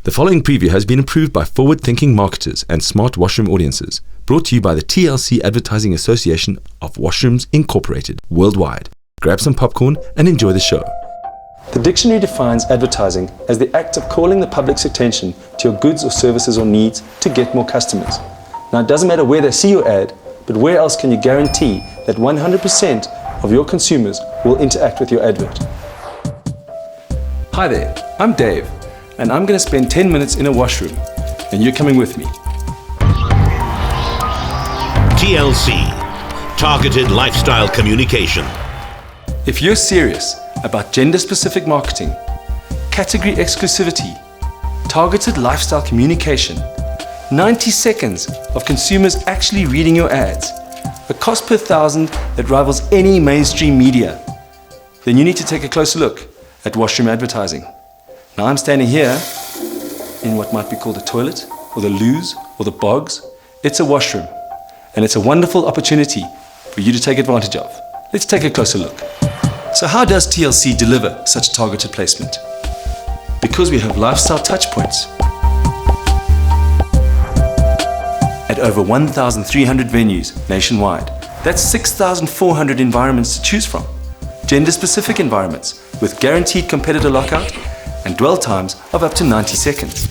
The following preview has been approved by forward-thinking marketers and smart washroom audiences, brought to you by the TLC Advertising Association of Washrooms Incorporated worldwide. Grab some popcorn and enjoy the show. The dictionary defines advertising as the act of calling the public's attention to your goods or services or needs to get more customers. Now, it doesn't matter where they see your ad, but where else can you guarantee that 100% of your consumers will interact with your advert? Hi there, I'm Dave, and I'm going to spend 10 minutes in a washroom, and you're coming with me. TLC, Targeted Lifestyle Communication. If you're serious about gender-specific marketing, category exclusivity, targeted lifestyle communication, 90 seconds of consumers actually reading your ads, a cost per thousand that rivals any mainstream media, then you need to take a closer look at washroom advertising. Now I'm standing here in what might be called the toilet, or the loos, or the bogs. It's a washroom, and it's a wonderful opportunity for you to take advantage of. Let's take a closer look. So how does TLC deliver such targeted placement? Because we have lifestyle touchpoints at over 1,300 venues nationwide. That's 6,400 environments to choose from. Gender-specific environments with guaranteed competitor lockout and dwell times of up to 90 seconds.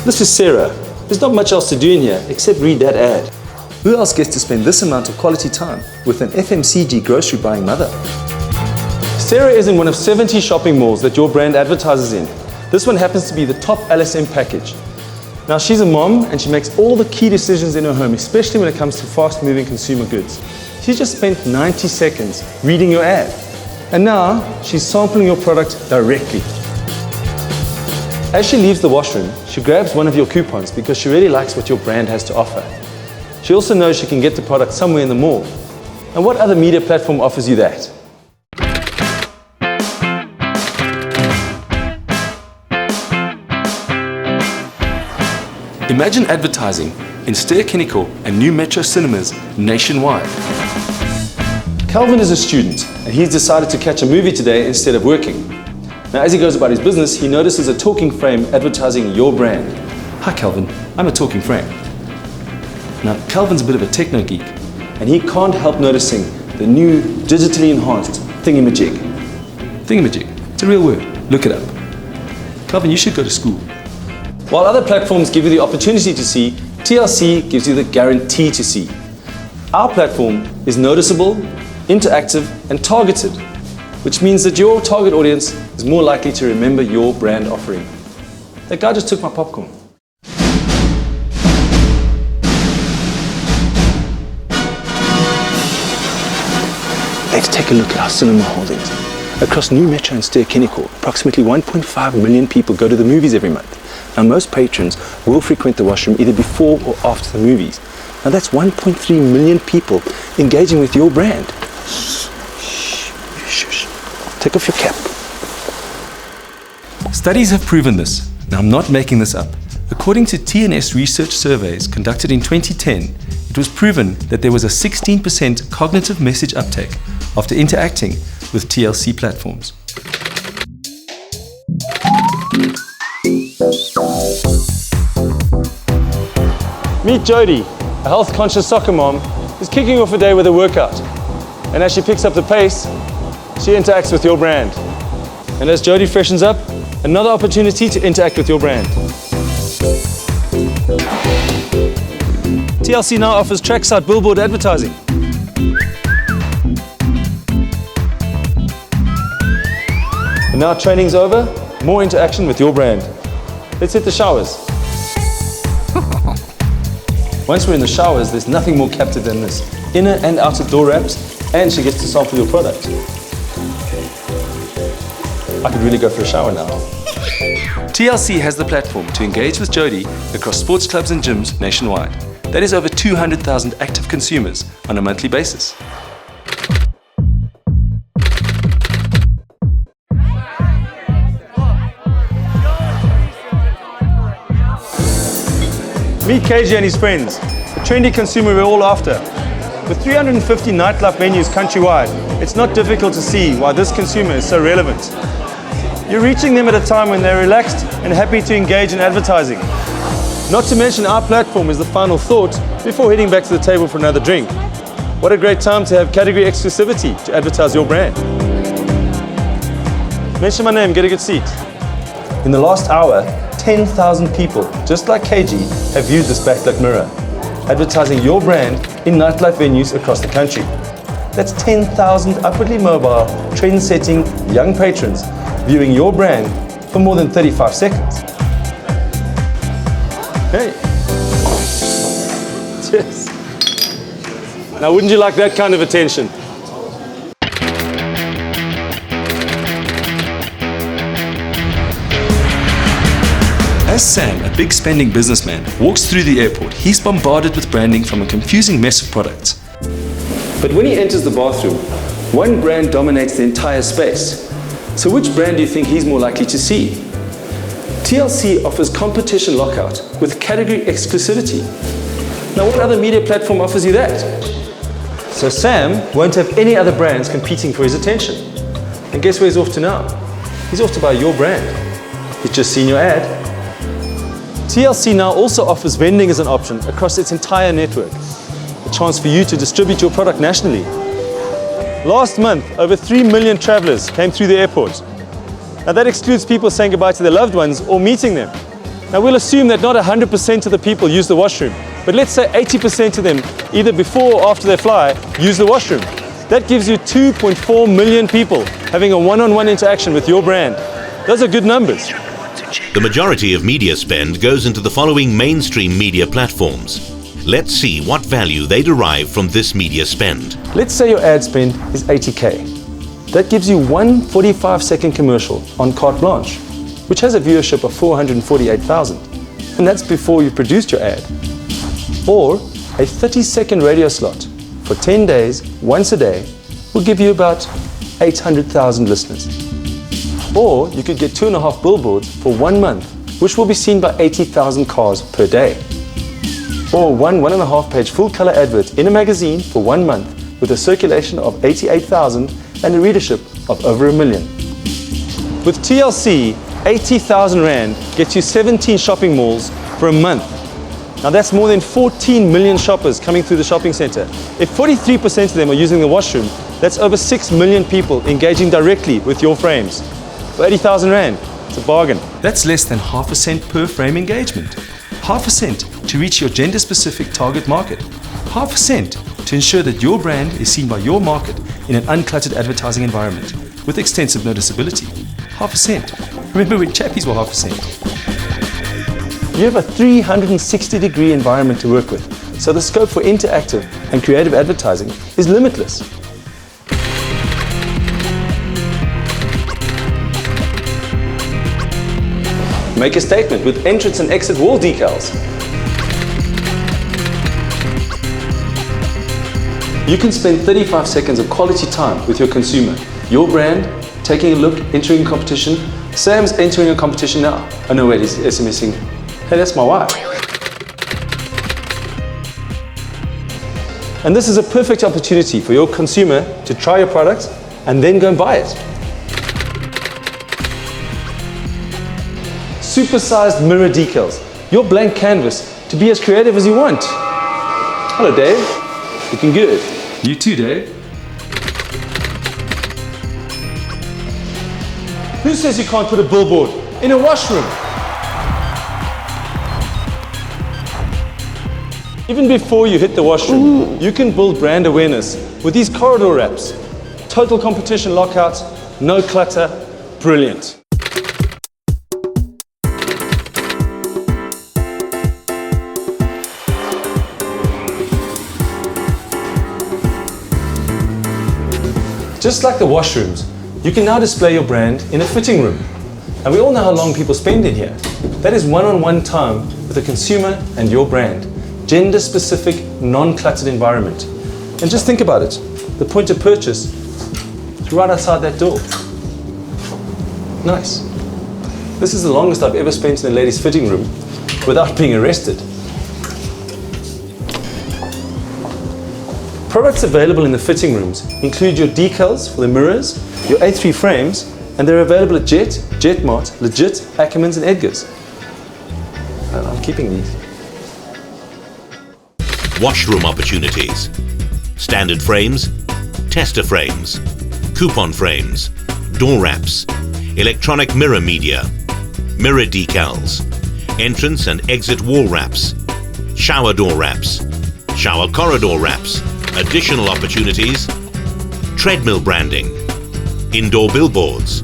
This is Sarah. There's not much else to do in here except read that ad. Who else gets to spend this amount of quality time with an FMCG grocery buying mother? Sarah is in one of 70 shopping malls that your brand advertises in. This one happens to be the top LSM package. Now she's a mom and she makes all the key decisions in her home, especially when it comes to fast-moving consumer goods. She just spent 90 seconds reading your ad. And now she's sampling your product directly. As she leaves the washroom, she grabs one of your coupons because she really likes what your brand has to offer. She also knows she can get the product somewhere in the mall. And what other media platform offers you that? Imagine advertising in Ster-Kinekor and new Metro cinemas nationwide. Calvin is a student and he's decided to catch a movie today instead of working. Now, as he goes about his business, he notices a talking frame advertising your brand. Hi, Calvin. I'm a talking frame. Now, Calvin's a bit of a techno geek, and he can't help noticing the new digitally enhanced thingamajig. Thingamajig. It's a real word. Look it up. Calvin, you should go to school. While other platforms give you the opportunity to see, TLC gives you the guarantee to see. Our platform is noticeable, interactive, and targeted, which means that your target audience is more likely to remember your brand offering. That guy just took my popcorn. Let's take a look at our cinema holdings. Across New Metro and Ster-Kinekor, approximately 1.5 million people go to the movies every month. Now, most patrons will frequent the washroom either before or after the movies. Now, that's 1.3 million people engaging with your brand. Shh. Take off your cap. Studies have proven this. Now, I'm not making this up. According to TNS research surveys conducted in 2010, it was proven that there was a 16% cognitive message uptake after interacting with TLC platforms. Meet Jody, a health-conscious soccer mom who's kicking off a day with a workout. And as she picks up the pace, she interacts with your brand. And as Jody freshens up, another opportunity to interact with your brand. TLC now offers trackside billboard advertising. And now training's over, more interaction with your brand. Let's hit the showers. Once we're in the showers, there's nothing more captive than this. Inner and outer door wraps, and she gets to sample your product. I could really go for a shower now. TLC has the platform to engage with Jody across sports clubs and gyms nationwide. That is over 200,000 active consumers on a monthly basis. Meet KJ and his friends. trendy consumer we're all after. With 350 nightlife venues countrywide, it's not difficult to see why this consumer is so relevant. You're reaching them at a time when they're relaxed and happy to engage in advertising. Not to mention our platform is the final thought before heading back to the table for another drink. What a great time to have category exclusivity to advertise your brand. Mention my name, get a good seat. In the last hour, 10,000 people, just like KG, have viewed this backlit mirror, advertising your brand in nightlife venues across the country. That's 10,000 upwardly mobile, trend-setting young patrons viewing your brand for more than 35 seconds. Hey. Cheers. Now, wouldn't you like that kind of attention? As Sam, a big spending businessman, walks through the airport, he's bombarded with branding from a confusing mess of products. But when he enters the bathroom, one brand dominates the entire space. So which brand do you think he's more likely to see? TLC offers competition lockout with category exclusivity. Now, what other media platform offers you that? So Sam won't have any other brands competing for his attention. And guess where he's off to now? He's off to buy your brand. He's just seen your ad. TLC now also offers vending as an option across its entire network. A chance for you to distribute your product nationally. Last month, over 3 million travelers came through the airport. Now that excludes people saying goodbye to their loved ones or meeting them. Now we'll assume that not 100% of the people use the washroom, but let's say 80% of them, either before or after they fly, use the washroom. That gives you 2.4 million people having a one-on-one interaction with your brand. Those are good numbers. The majority of media spend goes into the following mainstream media platforms. Let's see what value they derive from this media spend. Let's say your ad spend is 80K. That gives you one 45-second commercial on Carte Blanche, which has a viewership of 448,000. And that's before you produced your ad. Or a 30-second radio slot for 10 days, once a day, will give you about 800,000 listeners. Or you could get 2.5 billboards for 1 month, which will be seen by 80,000 cars per day. Or one 1.5-page full-color advert in a magazine for 1 month with a circulation of 88,000 and a readership of over 1 million. With TLC, 80,000 Rand gets you 17 shopping malls for a month. Now that's more than 14 million shoppers coming through the shopping center. If 43% of them are using the washroom, that's over 6 million people engaging directly with your frames. For 80,000 Rand, it's a bargain. That's less than half a cent per frame engagement. Half a cent to reach your gender-specific target market. Half a cent to ensure that your brand is seen by your market in an uncluttered advertising environment with extensive noticeability. Half a cent. Remember when chappies were half a cent? You have a 360-degree environment to work with, so the scope for interactive and creative advertising is limitless. Make a statement with entrance and exit wall decals. You can spend 35 seconds of quality time with your consumer. Your brand, taking a look, entering a competition. Sam's entering a competition now. Oh no, wait, he's SMSing. Hey, that's my wife. And this is a perfect opportunity for your consumer to try your product and then go and buy it. Supersized mirror decals. Your blank canvas to be as creative as you want. Hello, Dave. Looking good. You too, Dave. Who says you can't put a billboard in a washroom? Even before you hit the washroom, you can build brand awareness with these corridor wraps. Total competition lockout, no clutter, brilliant. Just like the washrooms, you can now display your brand in a fitting room. And we all know how long people spend in here. That is one-on-one time with the consumer and your brand. Gender-specific, non-cluttered environment. And just think about it. The point of purchase is right outside that door. Nice. This is the longest I've ever spent in a ladies' fitting room without being arrested. Products available in the fitting rooms include your decals for the mirrors, your A3 frames, and they're available at Jet, Jetmart, Legit, Ackermans and Edgar's. I'm keeping these. Washroom opportunities. Standard frames, tester frames, coupon frames, door wraps, electronic mirror media, mirror decals, entrance and exit wall wraps, shower door wraps, shower corridor wraps, additional opportunities, treadmill branding, indoor billboards,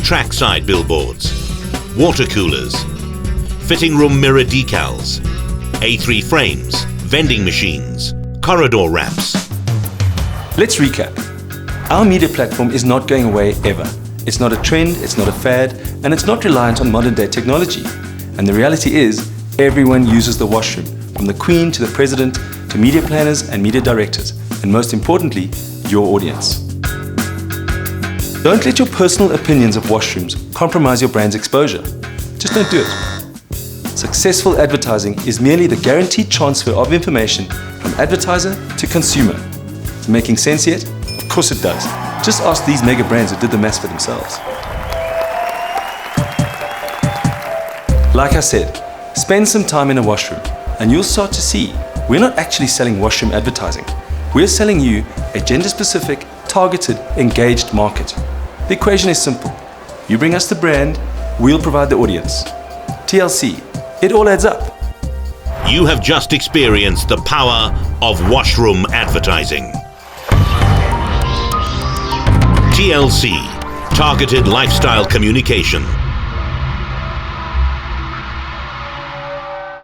trackside billboards, water coolers, fitting room mirror decals, A3 frames, vending machines, corridor wraps. Let's recap. Our media platform is not going away ever. It's not a trend, it's not a fad, and it's not reliant on modern day technology. And the reality is, everyone uses the washroom, from the Queen to the President, to media planners and media directors, and most importantly, your audience. Don't let your personal opinions of washrooms compromise your brand's exposure. Just don't do it. Successful advertising is merely the guaranteed transfer of information from advertiser to consumer. Is it making sense yet? Of course it does. Just ask these mega brands who did the maths for themselves. Like I said, spend some time in a washroom and you'll start to see we're not actually selling washroom advertising. We're selling you a gender-specific, targeted, engaged market. The equation is simple. You bring us the brand, we'll provide the audience. TLC, it all adds up. You have just experienced the power of washroom advertising. TLC, Targeted Lifestyle Communication.